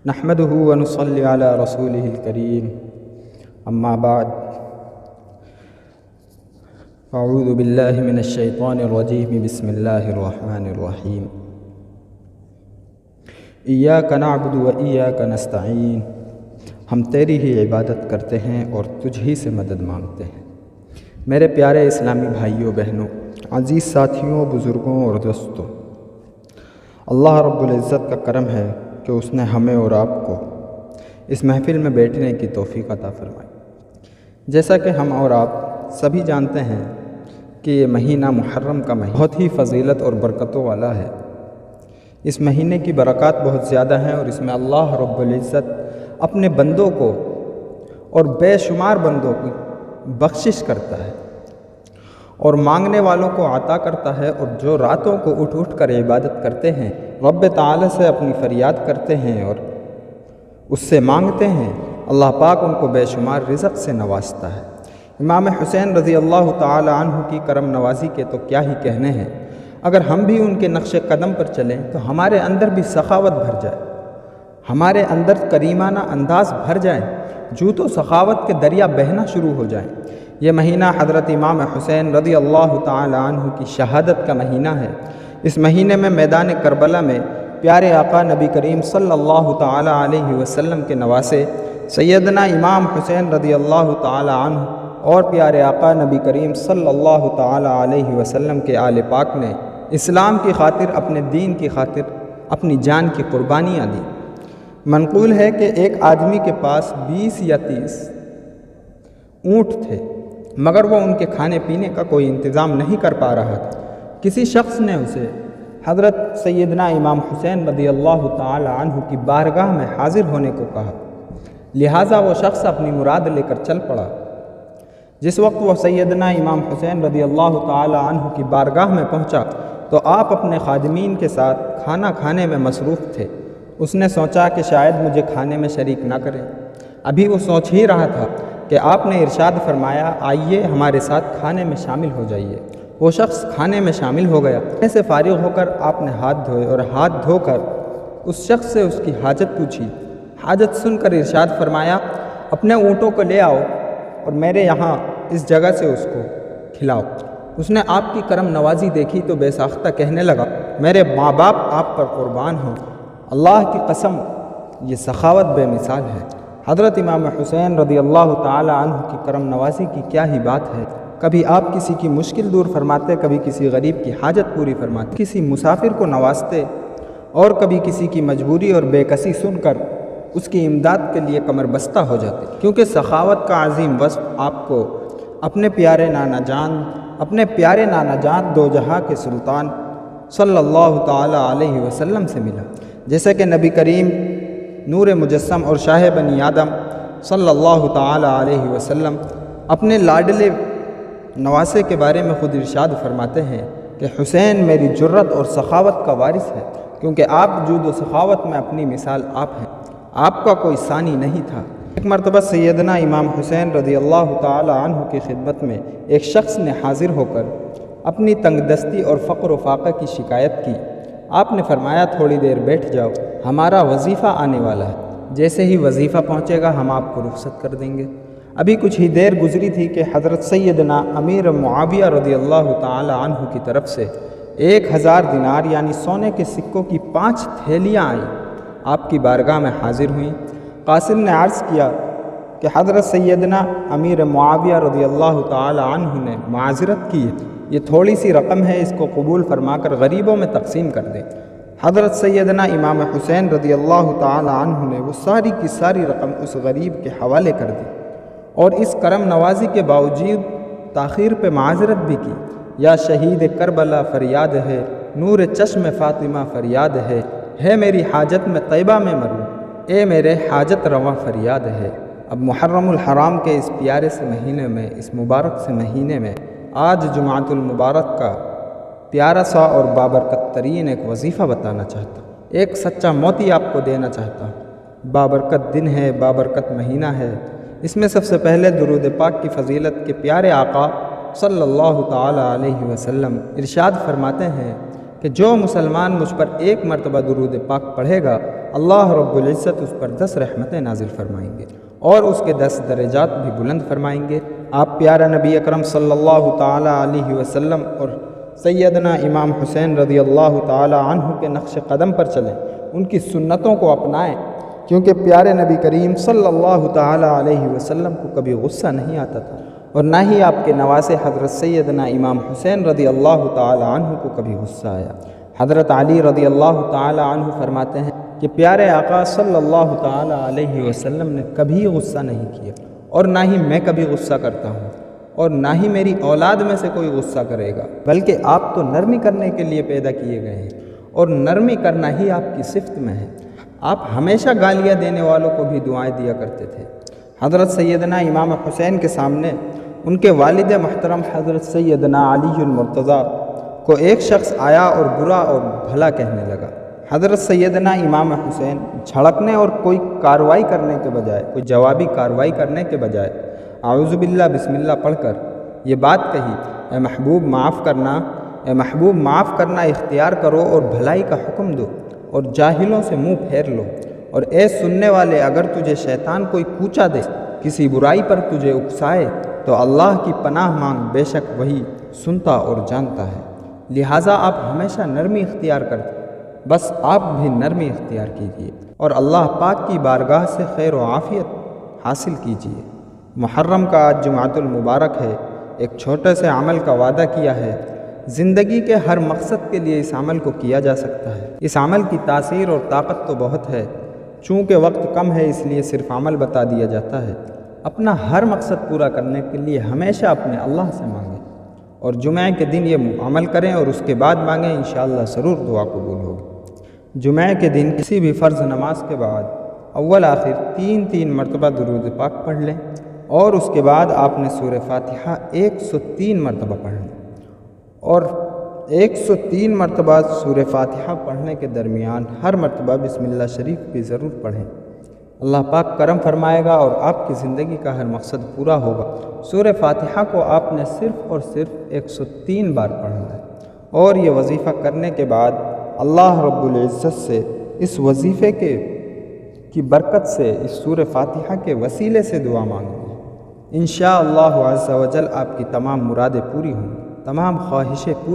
نحمده ونصلي على رسوله الكريم اما بعد اعوذ باللہ من الشیطان الرجیم بسم اللہ الرحمن الرحیم ایاک نعبد و ایاک نستعین ہم تیری ہی عبادت کرتے ہیں اور تجھ ہی سے مدد مانگتے ہیں۔ میرے پیارے اسلامی بھائیوں بہنوں، عزیز ساتھیوں، بزرگوں اور دوستوں، اللہ رب العزت کا کرم ہے کہ اس نے ہمیں اور آپ کو اس محفل میں بیٹھنے کی توفیق عطا فرمائی۔ جیسا کہ ہم اور آپ سبھی جانتے ہیں کہ یہ مہینہ محرم کا مہینہ بہت ہی فضیلت اور برکتوں والا ہے۔ اس مہینے کی برکات بہت زیادہ ہیں اور اس میں اللہ رب العزت اپنے بندوں کو اور بے شمار بندوں کی بخشش کرتا ہے اور مانگنے والوں کو عطا کرتا ہے، اور جو راتوں کو اٹھ اٹھ کر عبادت کرتے ہیں، رب تعالی سے اپنی فریاد کرتے ہیں اور اس سے مانگتے ہیں، اللہ پاک ان کو بے شمار رزق سے نوازتا ہے۔ امام حسین رضی اللہ تعالی عنہ کی کرم نوازی کے تو کیا ہی کہنے ہیں۔ اگر ہم بھی ان کے نقش قدم پر چلیں تو ہمارے اندر بھی سخاوت بھر جائے، ہمارے اندر کریمانہ انداز بھر جائیں، جود و سخاوت کے دریا بہنا شروع ہو جائیں۔ یہ مہینہ حضرت امام حسین رضی اللہ تعالی عنہ کی شہادت کا مہینہ ہے۔ اس مہینے میں میدان کربلا میں پیارے آقا نبی کریم صلی اللہ تعالی علیہ وسلم کے نواسے سیدنا امام حسین رضی اللہ تعالی عنہ اور پیارے آقا نبی کریم صلی اللہ تعالی علیہ وسلم کے آل پاک نے اسلام کی خاطر، اپنے دین کی خاطر اپنی جان کی قربانیاں دی۔ منقول ہے کہ ایک آدمی کے پاس 20 یا 30 اونٹ تھے، مگر وہ ان کے کھانے پینے کا کوئی انتظام نہیں کر پا رہا تھا۔ کسی شخص نے اسے حضرت سیدنا امام حسین رضی اللہ تعالی عنہ کی بارگاہ میں حاضر ہونے کو کہا، لہٰذا وہ شخص اپنی مراد لے کر چل پڑا۔ جس وقت وہ سیدنا امام حسین رضی اللہ تعالی عنہ کی بارگاہ میں پہنچا تو آپ اپنے خادمین کے ساتھ کھانا کھانے میں مصروف تھے۔ اس نے سوچا کہ شاید مجھے کھانے میں شریک نہ کریں۔ ابھی وہ سوچ ہی رہا تھا کہ آپ نے ارشاد فرمایا، آئیے ہمارے ساتھ کھانے میں شامل ہو جائیے۔ وہ شخص کھانے میں شامل ہو گیا۔ کھانے سے فارغ ہو کر آپ نے ہاتھ دھوئے اور ہاتھ دھو کر اس شخص سے اس کی حاجت پوچھی۔ حاجت سن کر ارشاد فرمایا، اپنے اونٹوں کو لے آؤ اور میرے یہاں اس جگہ سے اس کو کھلاؤ۔ اس نے آپ کی کرم نوازی دیکھی تو بے ساختہ کہنے لگا، میرے ماں باپ آپ پر قربان ہوں، اللہ کی قسم یہ سخاوت بے مثال ہے۔ حضرت امام حسین رضی اللہ تعالی عنہ کی کرم نوازی کی کیا ہی بات ہے۔ کبھی آپ کسی کی مشکل دور فرماتے، کبھی کسی غریب کی حاجت پوری فرماتے، کسی مسافر کو نوازتے، اور کبھی کسی کی مجبوری اور بے کسی سن کر اس کی امداد کے لیے کمر بستہ ہو جاتے، کیونکہ سخاوت کا عظیم وصف آپ کو اپنے پیارے نانا جان دو جہاں کے سلطان صلی اللہ تعالی علیہ وسلم سے ملا۔ جیسے کہ نبی کریم نور مجسم اور شاہ بنی آدم صلی اللہ تعالی علیہ وسلم اپنے لاڈلے نواسے کے بارے میں خود ارشاد فرماتے ہیں کہ حسین میری جرت اور سخاوت کا وارث ہے، کیونکہ آپ جود و سخاوت میں اپنی مثال آپ ہیں، آپ کا کوئی ثانی نہیں تھا۔ ایک مرتبہ سیدنا امام حسین رضی اللہ تعالی عنہ کی خدمت میں ایک شخص نے حاضر ہو کر اپنی تنگ دستی اور فقر و فاقہ کی شکایت کی۔ آپ نے فرمایا، تھوڑی دیر بیٹھ جاؤ، ہمارا وظیفہ آنے والا ہے، جیسے ہی وظیفہ پہنچے گا ہم آپ کو رخصت کر دیں گے۔ ابھی کچھ ہی دیر گزری تھی کہ حضرت سیدنا امیر معاویہ رضی اللہ تعالی عنہ کی طرف سے 1000 دینار یعنی سونے کے سکوں کی 5 تھیلیاں آئیں، آپ کی بارگاہ میں حاضر ہوئیں۔ قاصد نے عرض کیا کہ حضرت سیدنا امیر معاویہ رضی اللہ تعالی عنہ نے معذرت کی ہے، یہ تھوڑی سی رقم ہے، اس کو قبول فرما کر غریبوں میں تقسیم کر دیں۔ حضرت سیدنا امام حسین رضی اللہ تعالی عنہ نے وہ ساری کی ساری رقم اس غریب کے حوالے کر دی، اور اس کرم نوازی کے باوجود تاخیر پہ معذرت بھی کی۔ یا شہید کربلا فریاد ہے، نور چشم فاطمہ فریاد ہے میری حاجت میں طیبہ میں مروں، اے میرے حاجت رواں فریاد ہے۔ اب محرم الحرام کے اس پیارے سے مہینے میں، اس مبارک سے مہینے میں، آج جمعۃ المبارک کا پیارا سا اور بابرکت ترین ایک وظیفہ بتانا چاہتا ہوں، ایک سچا موتی آپ کو دینا چاہتا ہوں۔ بابرکت دن ہے، بابرکت مہینہ ہے۔ اس میں سب سے پہلے درود پاک کی فضیلت کے پیارے آقا صلی اللہ تعالی علیہ وسلم ارشاد فرماتے ہیں کہ جو مسلمان مجھ پر ایک مرتبہ درود پاک پڑھے گا، اللہ رب العزت اس پر 10 رحمتیں نازل فرمائیں گے اور اس کے 10 درجات بھی بلند فرمائیں گے۔ آپ پیارا نبی اکرم صلی اللہ تعالیٰ علیہ وسلم اور سیدنا امام حسین رضی اللہ تعالیٰ عنہ کے نقش قدم پر چلیں، ان کی سنتوں کو اپنائیں، کیونکہ پیارے نبی کریم صلی اللہ تعالیٰ علیہ وسلم کو کبھی غصہ نہیں آتا تھا، اور نہ ہی آپ کے نواسے حضرت سیدنا امام حسین رضی اللہ تعالیٰ عنہ کو کبھی غصہ آیا۔ حضرت علی رضی اللہ تعالیٰ عنہ فرماتے ہیں کہ پیارے آقا صلی اللہ تعالیٰ علیہ وسلم نے کبھی غصہ نہیں کیا، اور نہ ہی میں کبھی غصہ کرتا ہوں، اور نہ ہی میری اولاد میں سے کوئی غصہ کرے گا، بلکہ آپ تو نرمی کرنے کے لیے پیدا کیے گئے ہیں، اور نرمی کرنا ہی آپ کی صفت میں ہے۔ آپ ہمیشہ گالیاں دینے والوں کو بھی دعائیں دیا کرتے تھے۔ حضرت سیدنا امام حسین کے سامنے ان کے والد محترم حضرت سیدنا علی المرتضیٰ کو ایک شخص آیا اور برا اور بھلا کہنے لگا۔ حضرت سیدنا امام حسین جھڑکنے اور کوئی کارروائی کرنے کے بجائے، کوئی جوابی کارروائی کرنے کے بجائے اعوذ باللہ بسم اللہ پڑھ کر یہ بات کہی، اے محبوب معاف کرنا، اے محبوب معاف کرنا اختیار کرو اور بھلائی کا حکم دو اور جاہلوں سے منہ پھیر لو، اور اے سننے والے، اگر تجھے شیطان کوئی کوچا دے، کسی برائی پر تجھے اکسائے، تو اللہ کی پناہ مانگ، بے شک وہی سنتا اور جانتا ہے۔ لہٰذا آپ ہمیشہ نرمی اختیار کرتے، بس آپ بھی نرمی اختیار کیجیے اور اللہ پاک کی بارگاہ سے خیر و عافیت حاصل کیجیے۔ محرم کا آج جمعۃ المبارک ہے، ایک چھوٹے سے عمل کا وعدہ کیا ہے، زندگی کے ہر مقصد کے لیے اس عمل کو کیا جا سکتا ہے۔ اس عمل کی تاثیر اور طاقت تو بہت ہے، چونکہ وقت کم ہے اس لیے صرف عمل بتا دیا جاتا ہے۔ اپنا ہر مقصد پورا کرنے کے لیے ہمیشہ اپنے اللہ سے مانگیں، اور جمعہ کے دن یہ عمل کریں اور اس کے بعد مانگیں، انشاءاللہ ضرور دعا قبول ہوگی۔ جمعہ کے دن کسی بھی فرض نماز کے بعد اول آخر 3 مرتبہ درود پاک پڑھ لیں، اور اس کے بعد آپ نے سورہ فاتحہ 103 مرتبہ پڑھیں، اور 103 مرتبہ سورہ فاتحہ پڑھنے کے درمیان ہر مرتبہ بسم اللہ شریف بھی ضرور پڑھیں۔ اللہ پاک کرم فرمائے گا اور آپ کی زندگی کا ہر مقصد پورا ہوگا۔ سورہ فاتحہ کو آپ نے صرف اور صرف 103 بار پڑھنا ہے، اور یہ وظیفہ کرنے کے بعد اللہ رب العزت سے اس وظیفے کی برکت سے، اس سورہ فاتحہ کے وسیلے سے دعا مانگیں۔ انشاءاللہ عز و جل آپ کی تمام مرادیں پوری ہوں گی، تمام خواہشیں پوری